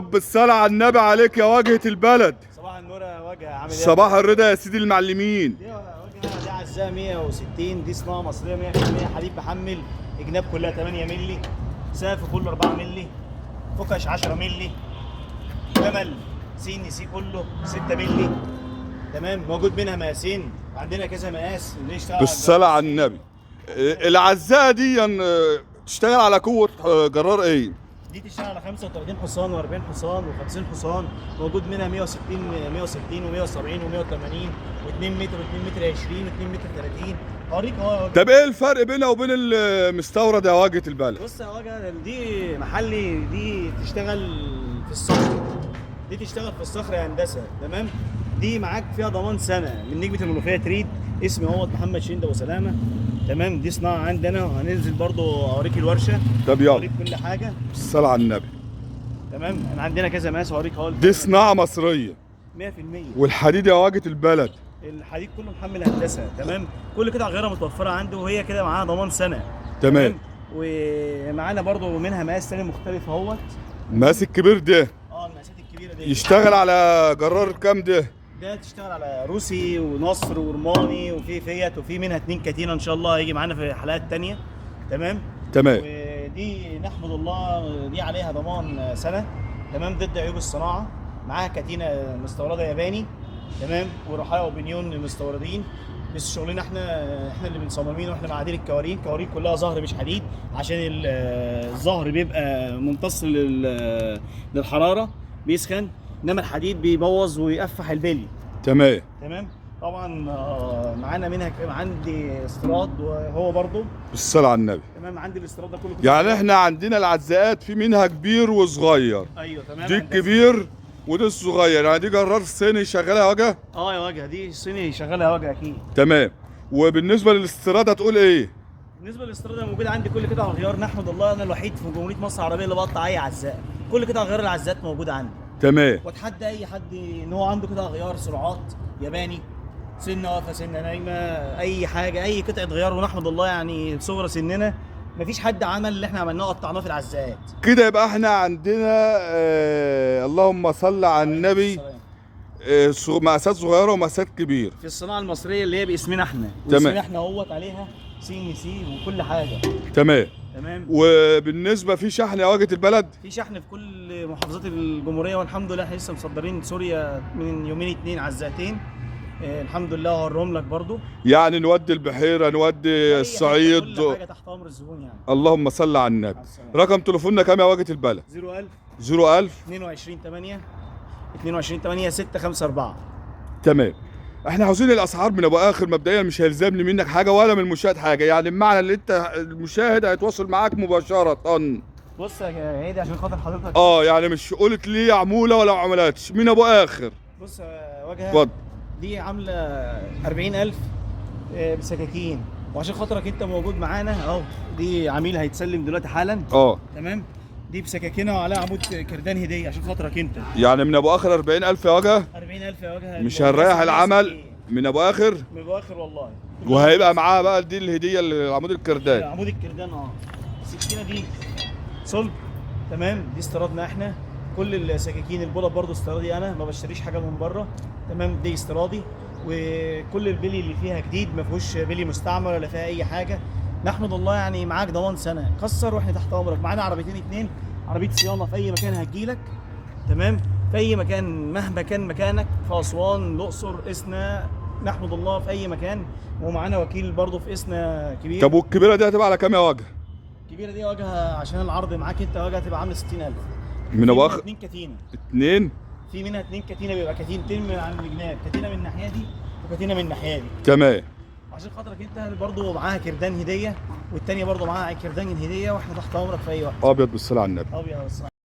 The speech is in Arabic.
طب بالصلاة على النبي عليك يا واجهة البلد. صباح النور يا واجهه، عامل ايه؟ صباح الرضا يا سيدي المعلمين. دي واجهه دي عزها 160، دي صناعه مصريه 100%، حديد بحمل، جناب كلها 8 مللي، سقف كله 4 مللي، فكش 10 مللي، جمل سي كله 6 مللي. تمام، موجود منها مقاسين، عندنا كذا مقاس اللي يشتغل. بالصلاة على النبي. العزاء دي تشتغل على قوة جرار ايه؟ دي تشتغل على 35 حصان و40 حصان و50 حصان، موجود منها 160 و170 و180 و2 متر و2 متر 20 و2 متر 30. هوريك اهو. طب ايه الفرق بينها وبين المستورد يا واجهة البلد؟ بص يا واجهه، دي محلي، دي تشتغل في الصخر، دي تشتغل في الصخر يا هندسه. تمام، دي معاك فيها ضمان سنه من نجمه المنوفيه تريد، اسمي هو محمد شين ابو سلامه. تمام، دي صناعه عندنا، وهننزل برضو اوريك الورشه. طب يلا. اوريك كل حاجه. بالصلاة على النبي. تمام، احنا عندنا كذا مقاس، هوريك اهو. دي صناعة مصرية 100%. والحديد يا واجهة البلد. الحديد كله محمل هندسه. تمام، كل قطع غيرها متوفره عنده، وهي كده معاها ضمان سنه. تمام. ومعانا برضو منها مقاس تاني مختلف اهوت. المقاس الكبير ده المقاسات الكبيره دي يشتغل على جرار كام ده؟ ده تشتغل على روسي ونصر ورماني، وفي فيت، وفي منها 2 كاتينه ان شاء الله هيجي معانا في حلقات تانيه. تمام. تمام. ودي نحمد الله دي عليها ضمان سنه. تمام، ضد عيوب الصناعه، معاها كاتينه مستورده ياباني. تمام، ورحايا وبنيون مستوردين. بس شغلنا احنا اللي بنصممين، واحنا معادين الكوارين كلها ظهر مش حديد، عشان الظهر بيبقى ممتص للحراره، بيسخن، انما الحديد بيبوظ ويقفح البلي. تمام. تمام. طبعا معانا منها عندي استيراد، وهو برضو. بالصلاة على النبي. تمام، عندي الاستيراد ده كله. يعني احنا عندنا العزاءات في منها كبير وصغير. ايوه تمام. دي الكبير ودي الصغير، يعني دي جرار صيني شغالها واجهه؟ يا واجهه، دي صيني شغالها واجهه اكيد. تمام. وبالنسبه للاستيراد هتقول ايه؟ بالنسبه للاستيراد موجود عندي كل قطع غيار، نحمد الله انا الوحيد في جمهوريه مصر العربيه اللي بقطع اي عزاء، كل قطع غيار العزاءات موجوده عندي. تمام. واتحدى اي حد ان هو عنده قطع غيار سرعات ياباني، سنه واقفه سنه نايمه، اي حاجه، اي قطعه غيار، ونحمد الله يعني صغر سننا مفيش حد عمل اللي احنا عملناه قطعناه في العزاءات كده. يبقى احنا عندنا اللهم صل على النبي، مقاسات صغيره ومقاسات كبير في الصناعه المصريه اللي هي باسمنا احنا. تمام. واسمنا احنا اهوت عليها سي وكل حاجه. تمام. تمام. وبالنسبه في شحن يا واجهه البلد؟ في شحن في كل محافظات الجمهوريه، والحمد لله احنا لسه مصدرين سوريا من يومين 2 عزاتين. الحمد لله هوريهم لك برضو. يعني نودي البحيره، نودي الصعيد، كل حاجه تحت امر الزبون يعني. اللهم صل على النبي. رقم تليفوننا كام يا واجهه البلد؟ 01000 01000 22 8 654. تمام. احنا عاوزين الاسعار من ابو اخر مبدئيا، مش هيلزمني منك حاجه ولا من المشاهد حاجه، يعني بمعنى اللي انت المشاهد هيتواصل معاك مباشره. بص يا هادي عشان خاطر حضرتك، يعني مش قلت لي عموله ولا عملاتش من ابو اخر. بص يا واجهه، اتفضل. دي عامله 40000 بسكاكين، وعشان خاطرك انت موجود معانا اهو، دي عميل هيتسلم دلوقتي حالا. تمام، دي بسكاكينه وعليها عمود كردان هديه عشان خاطرك انت. يعني من ابو اخر 40000 يا واجهه؟ 40000 يا واجهه، مش هنريح العمل من ابو اخر؟ من ابو اخر والله. وهيبقى معاها بقى دي الهديه العمود الكردان. عمود الكردان. السكينه دي صلب. تمام، دي استيرادنا احنا، كل السكاكين البولت برضو استيرادي، انا ما بشتريش حاجه من بره. تمام، دي استيرادي، وكل البلي اللي فيها جديد، ما فيهوش بلي مستعمل ولا فيها اي حاجه. نحمد الله يعني، معاك ضمان سنه، كسر واحنا تحت امرك. معانا عربيتين 2، عربيه صيانه في اي مكان هتجيلك. تمام، في اي مكان مهما كان مكانك، في اسوان، الاقصر، اسنا، نحمد الله في اي مكان. ومعانا وكيل برضو في اسنا كبير. طب والكبيره دي هتبقى على كام يا واجهه؟ الكبيره دي واجهه عشان العرض معاك انت، واجهه تبقى عامله 60000. من ابو اخر 2 كاتينه. 2 في منها 2 كاتينه، بيبقى كاتينتين من عند الجناب، كاتينه من الناحيه دي وكاتينه من الناحيه دي. تمام. عشان خاطرك انت برضو معاها كردان هديه، والثانيه برضو معاها كردان هديه، واحنا تحت امرك في اي وقت. ابيض بالصلاه على النبي. ابيض بالصلاه.